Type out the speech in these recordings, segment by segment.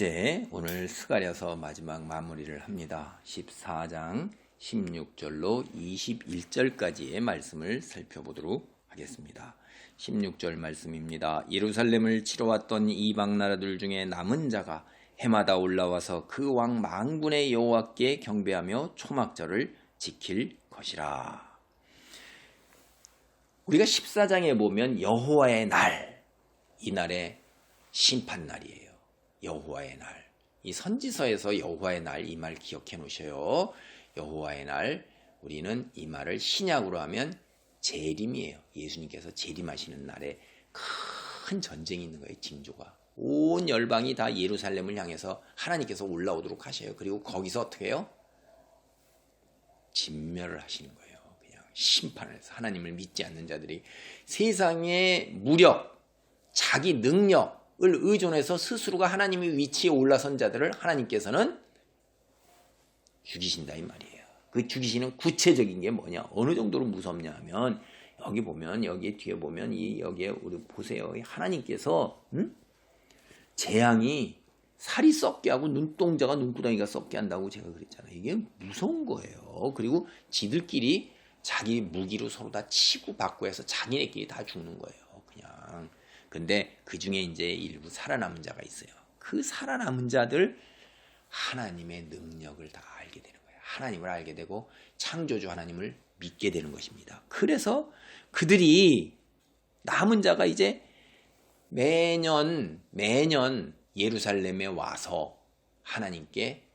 이제 오늘 스가랴서 마지막 마무리를 합니다. 14장 16절로 21절까지의 말씀을 살펴보도록 하겠습니다. 16절 말씀입니다. 예루살렘을 치러 왔던 이방 나라들 중에 남은 자가 해마다 올라와서 그 왕 만군의 여호와께 경배하며 초막절을 지킬 것이라. 우리가 14장에 보면 여호와의 날, 이 날의 심판날이에요. 여호와의 날. 이 선지서에서 여호와의 날, 이 말 기억해 놓으셔요. 여호와의 날, 우리는 이 말을 신약으로 하면 재림이에요. 예수님께서 재림하시는 날에 큰 전쟁이 있는 거예요. 징조가. 온 열방이 다 예루살렘을 향해서 하나님께서 올라오도록 하셔요. 그리고 거기서 어떻게 해요? 진멸을 하시는 거예요. 그냥 심판을 해서 하나님을 믿지 않는 자들이 세상의 무력, 자기 능력을 의존해서 스스로가 하나님의 위치에 올라선 자들을 하나님께서는 죽이신다 이 말이에요. 그 죽이시는 구체적인 게 뭐냐? 어느 정도로 무섭냐 하면 여기 보면, 여기 뒤에 보면 여기에 우리 보세요. 하나님께서 재앙이 살이 썩게 하고 눈동자가 눈구덩이가 썩게 한다고 제가 그랬잖아요. 이게 무서운 거예요. 그리고 지들끼리 자기 무기로 서로 다 치고 받고 해서 자기네끼리 다 죽는 거예요. 그냥. 근데 그 중에 이제 일부 살아남은 자가 있어요. 그 살아남은 자들 하나님의 능력을 다 알게 되는 거예요. 하나님을 알게 되고 창조주 하나님을 믿게 되는 것입니다. 그래서 그들이 남은 자가 이제 매년 예루살렘에 와서 하나님께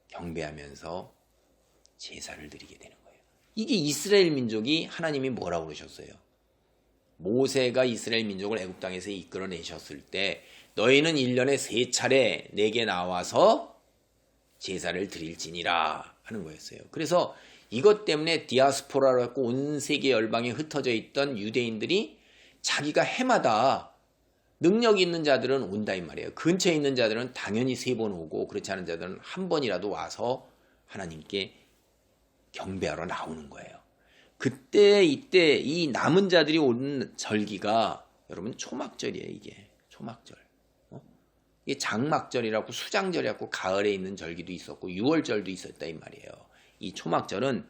경배하면서 제사를 드리게 되는 거예요. 이게 이스라엘 민족이 하나님이 뭐라고 그러셨어요? 모세가 이스라엘 민족을 애굽 땅에서 이끌어내셨을 때 너희는 1년에 3차례 내게 나와서 제사를 드릴지니라 하는 거였어요. 그래서 이것 때문에 디아스포라로 해서 온 세계 열방에 흩어져 있던 유대인들이 자기가 해마다 능력 있는 자들은 온다 이 말이에요. 근처에 있는 자들은 당연히 3번 오고 그렇지 않은 자들은 한 번이라도 와서 하나님께 경배하러 나오는 거예요. 그때 이때 이 남은 자들이 오는 절기가 여러분 초막절이에요. 이게 초막절. 이게 장막절이라고 수장절이라고 가을에 있는 절기도 있었고 6월절도 있었다 이 말이에요. 이 초막절은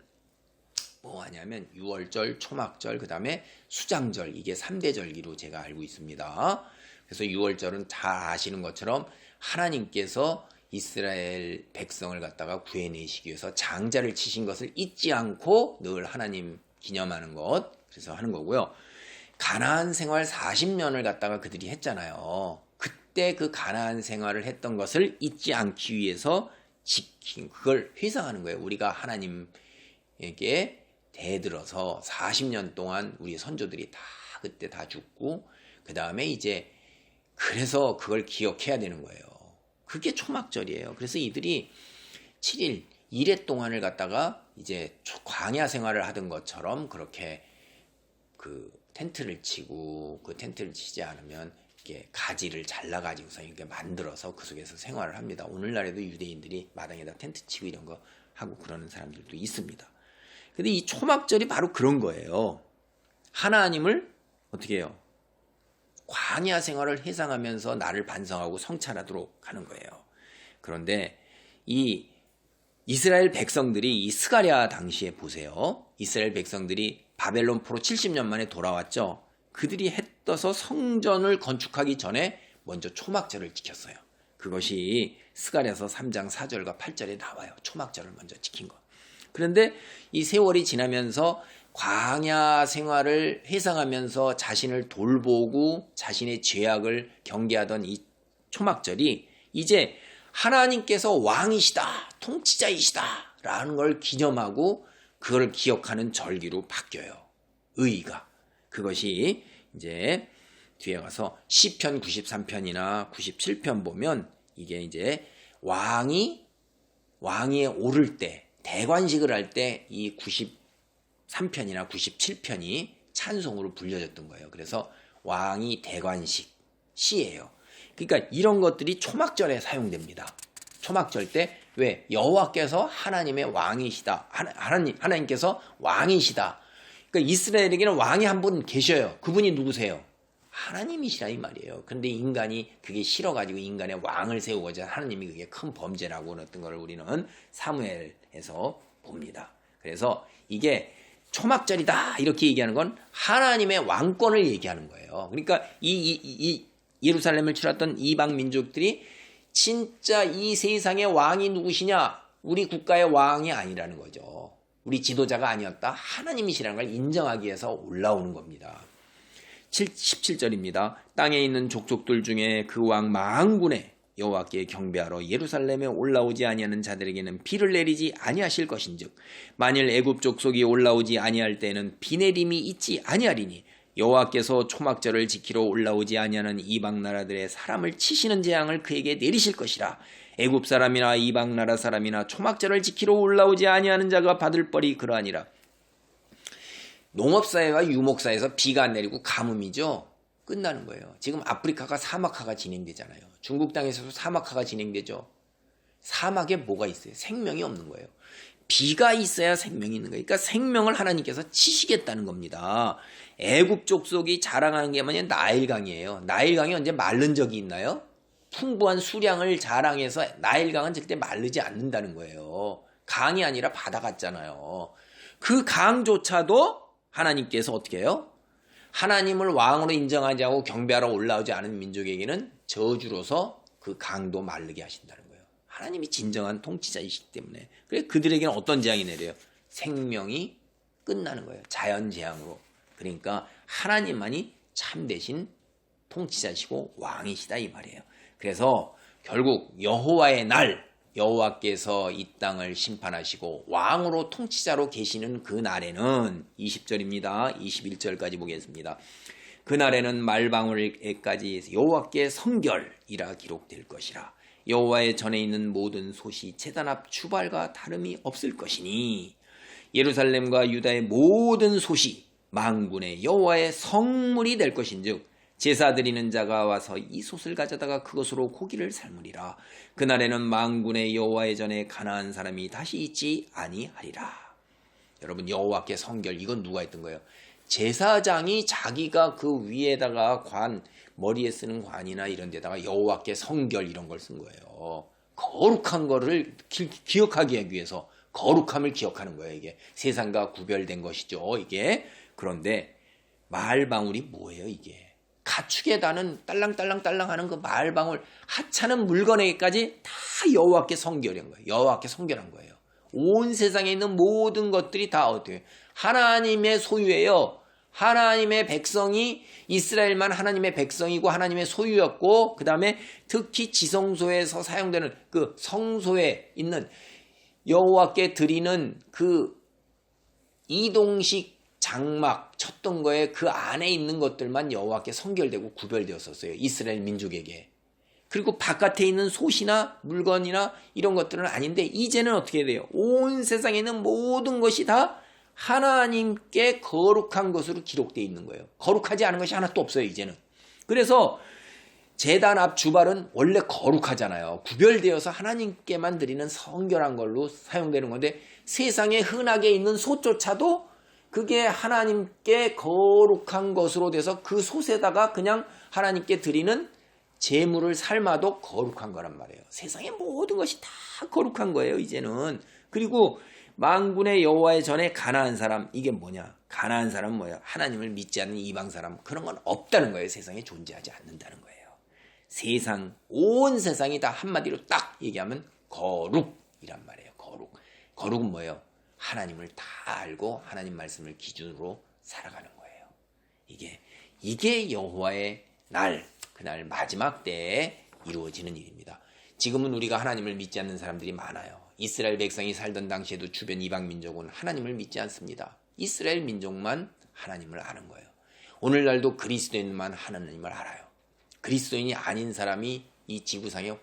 뭐 하냐면 6월절, 초막절, 그 다음에 수장절, 이게 3대 절기로 제가 알고 있습니다. 그래서 6월절은 다 아시는 것처럼 하나님께서 이스라엘 백성을 갖다가 구해내시기 위해서 장자를 치신 것을 잊지 않고 늘 하나님 기념하는 것, 그래서 하는 거고요. 가나안 생활 40년을 갖다가 그들이 했잖아요. 그때 그 가나안 생활을 했던 것을 잊지 않기 위해서 지킨, 그걸 회상하는 거예요. 우리가 하나님에게 대들어서 40년 동안 우리 선조들이 다 그때 다 죽고 그 다음에 이제 그래서 그걸 기억해야 되는 거예요. 그게 초막절이에요. 그래서 이들이 7일 1회 동안을 갖다가 이제 광야 생활을 하던 것처럼 그렇게 그 텐트를 치고 그 텐트를 치지 않으면 이렇게 가지를 잘라가지고서 이렇게 만들어서 그 속에서 생활을 합니다. 오늘날에도 유대인들이 마당에다 텐트 치고 이런 거 하고 그러는 사람들도 있습니다. 근데 이 초막절이 바로 그런 거예요. 하나님을 어떻게 해요? 광야 생활을 회상하면서 나를 반성하고 성찰하도록 하는 거예요. 그런데 이 이스라엘 백성들이 이 스가랴 당시에 보세요. 이스라엘 백성들이 바벨론 포로 70년 만에 돌아왔죠. 그들이 해 떠서 성전을 건축하기 전에 먼저 초막절을 지켰어요. 그것이 스가랴서 3장 4절과 8절에 나와요. 초막절을 먼저 지킨 것. 그런데 이 세월이 지나면서 광야 생활을 회상하면서 자신을 돌보고 자신의 죄악을 경계하던 이 초막절이 이제 하나님께서 왕이시다, 통치자이시다 라는 걸 기념하고 그걸 기억하는 절기로 바뀌어요. 의의가. 그것이 이제 뒤에 가서 시편 93편이나 97편 보면 이게 이제 왕이 오를 때 대관식을 할 때 이 93편이나 97편이 찬송으로 불려졌던 거예요. 그래서 왕이 대관식 시예요. 그러니까 이런 것들이 초막절에 사용됩니다. 초막절 때 왜? 여호와께서 하나님의 왕이시다. 하나님께서 왕이시다. 그러니까 이스라엘에게는 왕이 한 분 계셔요. 그분이 누구세요? 하나님이시라 이 말이에요. 그런데 인간이 그게 싫어가지고 인간의 왕을 세우고자 하나님이 그게 큰 범죄라고 어떤 걸 우리는 사무엘에서 봅니다. 그래서 이게 초막절이다 이렇게 얘기하는 건 하나님의 왕권을 얘기하는 거예요. 그러니까 이 예루살렘을 치렀던 이방 민족들이 진짜 이 세상의 왕이 누구시냐? 우리 국가의 왕이 아니라는 거죠. 우리 지도자가 아니었다. 하나님이시라는 걸 인정하기 위해서 올라오는 겁니다. 17절입니다. 땅에 있는 족속들 중에 그 왕 만군의 여호와께 경배하러 예루살렘에 올라오지 아니하는 자들에게는 비를 내리지 아니하실 것인즉 만일 애굽 족속이 올라오지 아니할 때에는 비 내림이 있지 아니하리니 여호와께서 초막절을 지키러 올라오지 아니하는 이방 나라들의 사람을 치시는 재앙을 그에게 내리실 것이라. 애굽 사람이나 이방 나라 사람이나 초막절을 지키러 올라오지 아니하는 자가 받을 벌이 그러하니라. 농업사회와 유목사회에서 비가 안 내리고 가뭄이죠. 끝나는 거예요. 지금 아프리카가 사막화가 진행되잖아요. 중국 땅에서도 사막화가 진행되죠. 사막에 뭐가 있어요? 생명이 없는 거예요. 비가 있어야 생명이 있는 거예요. 그러니까 생명을 하나님께서 치시겠다는 겁니다. 애굽 족속이 자랑하는 게 뭐냐? 나일강이에요. 나일강이 언제 마른 적이 있나요? 풍부한 수량을 자랑해서 나일강은 절대 마르지 않는다는 거예요. 강이 아니라 바다 같잖아요. 그 강조차도 하나님께서 어떻게 해요? 하나님을 왕으로 인정하지 않고 경배하러 올라오지 않은 민족에게는 저주로서 그 강도 마르게 하신다는 거예요. 하나님이 진정한 통치자이시기 때문에. 그래서 그들에게는 어떤 재앙이 내려요? 생명이 끝나는 거예요. 자연재앙으로. 그러니까 하나님만이 참되신 통치자시고 왕이시다 이 말이에요. 그래서 결국 여호와의 날, 여호와께서 이 땅을 심판하시고 왕으로 통치자로 계시는 그 날에는 20절입니다. 21절까지 보겠습니다. 그날에는 말방울에까지 여호와께 성결이라 기록될 것이라. 여호와의 전에 있는 모든 솥이 제단 앞 주발과 다름이 없을 것이니 예루살렘과 유다의 모든 솥이 만군의 여호와의 성물이 될 것인즉 제사 드리는 자가 와서 이 솥을 가져다가 그것으로 고기를 삶으리라. 그날에는 만군의 여호와의 전에 가나안 사람이 다시 있지 아니하리라. 여러분 여호와께 성결 이건 누가 했던 거예요? 제사장이 자기가 그 위에다가 머리에 쓰는 관이나 이런 데다가 여호와께 성결 이런 걸 쓴 거예요. 거룩한 거를 기억하기 위해서 거룩함을 기억하는 거예요. 이게 세상과 구별된 것이죠. 이게 그런데 말방울이 뭐예요 이게? 가축에 다는 딸랑딸랑딸랑 하는 그 말방울 하찮은 물건에게까지 다 여호와께 성결한 거예요. 여호와께 성결한 거예요. 온 세상에 있는 모든 것들이 다 어때요? 하나님의 소유예요. 하나님의 백성이 이스라엘만 하나님의 백성이고 하나님의 소유였고 그 다음에 특히 지성소에서 사용되는 그 성소에 있는 여호와께 드리는 그 이동식 장막 쳤던 거에 그 안에 있는 것들만 여호와께 성결되고 구별되었었어요. 이스라엘 민족에게. 그리고 바깥에 있는 솥이나 물건이나 이런 것들은 아닌데 이제는 어떻게 돼요? 온 세상에 있는 모든 것이 다 하나님께 거룩한 것으로 기록되어 있는 거예요. 거룩하지 않은 것이 하나도 없어요. 이제는. 그래서 제단 앞 주발은 원래 거룩하잖아요. 구별되어서 하나님께만 드리는 성결한 걸로 사용되는 건데 세상에 흔하게 있는 솥조차도 그게 하나님께 거룩한 것으로 돼서 그 솥에다가 그냥 하나님께 드리는 제물을 삶아도 거룩한 거란 말이에요. 세상의 모든 것이 다 거룩한 거예요. 이제는. 그리고 만군의 여호와의 전에 가나안 사람 이게 뭐냐? 가나안 사람은 뭐야? 하나님을 믿지 않는 이방 사람 그런 건 없다는 거예요. 세상에 존재하지 않는다는 거예요. 세상 온 세상이 다 한마디로 딱 얘기하면 거룩이란 말이에요. 거룩. 거룩은 뭐예요? 하나님을 다 알고 하나님 말씀을 기준으로 살아가는 거예요. 이게 여호와의 날, 그날 마지막 때에 이루어지는 일입니다. 지금은 우리가 하나님을 믿지 않는 사람들이 많아요. 이스라엘 백성이 살던 당시에도 주변 이방 민족은 하나님을 믿지 않습니다. 이스라엘 민족만 하나님을 아는 거예요. 오늘날도 그리스도인만 하나님을 알아요. 그리스도인이 아닌 사람이 이 지구상에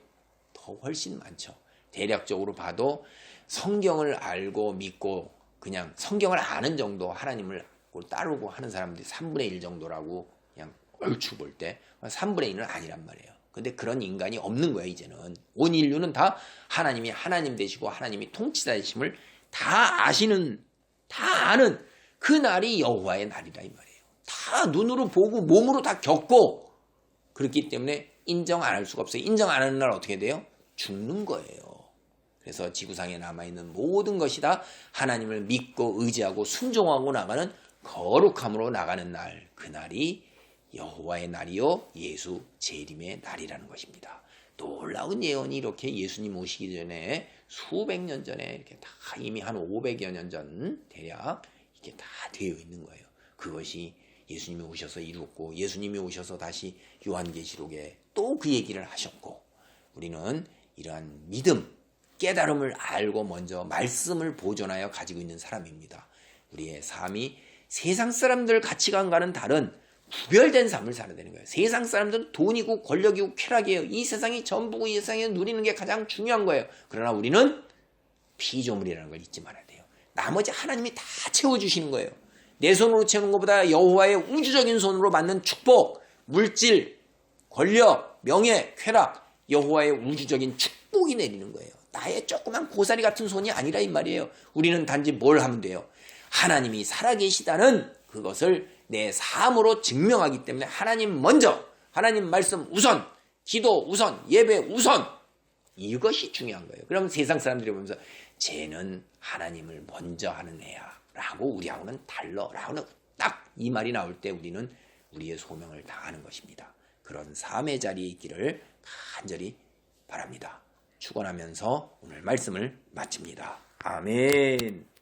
더 훨씬 많죠. 대략적으로 봐도 성경을 알고 믿고 그냥 성경을 아는 정도 하나님을 따르고 하는 사람들이 3분의 1 정도라고 그냥 얼추 볼 때 3분의 1은 아니란 말이에요. 근데 그런 인간이 없는 거야 이제는. 온 인류는 다 하나님이 하나님 되시고 하나님이 통치자이심을 다 아시는 다 아는 그 날이 여호와의 날이다 이 말이에요. 다 눈으로 보고 몸으로 다 겪고 그렇기 때문에 인정 안 할 수가 없어요. 인정 안 하는 날 어떻게 돼요? 죽는 거예요. 그래서 지구상에 남아있는 모든 것이 다 하나님을 믿고 의지하고 순종하고 나가는 거룩함으로 나가는 날, 그날이 여호와의 날이요 예수 재림의 날이라는 것입니다. 놀라운 예언이 이렇게 예수님 오시기 전에 수백 년 전에 이렇게 다 이미 한 500여 년 전 대략 이게 다 되어 있는 거예요. 그것이 예수님이 오셔서 이루었고 예수님이 오셔서 다시 요한계시록에 또 그 얘기를 하셨고 우리는 이러한 믿음, 깨달음을 알고 먼저 말씀을 보존하여 가지고 있는 사람입니다. 우리의 삶이 세상 사람들 가치관과는 다른 구별된 삶을 살아야 되는 거예요. 세상 사람들은 돈이고 권력이고 쾌락이에요. 이 세상이 전부고 이 세상에 누리는 게 가장 중요한 거예요. 그러나 우리는 피조물이라는 걸 잊지 말아야 돼요. 나머지 하나님이 다 채워주시는 거예요. 내 손으로 채우는 것보다 여호와의 우주적인 손으로 받는 축복, 물질, 권력, 명예, 쾌락, 여호와의 우주적인 축복이 내리는 거예요. 나의 조그만 고사리 같은 손이 아니라 이 말이에요. 우리는 단지 뭘 하면 돼요? 하나님이 살아계시다는 그것을 내 삶으로 증명하기 때문에 하나님 먼저, 하나님 말씀 우선, 기도 우선, 예배 우선, 이것이 중요한 거예요. 그럼 세상 사람들이 보면서 쟤는 하나님을 먼저 하는 애야 라고 우리하고는 달러 라고는 딱 이 말이 나올 때 우리는 우리의 소명을 다하는 것입니다. 그런 삶의 자리에 있기를 간절히 바랍니다. 축원하면서 오늘 말씀을 마칩니다. 아멘.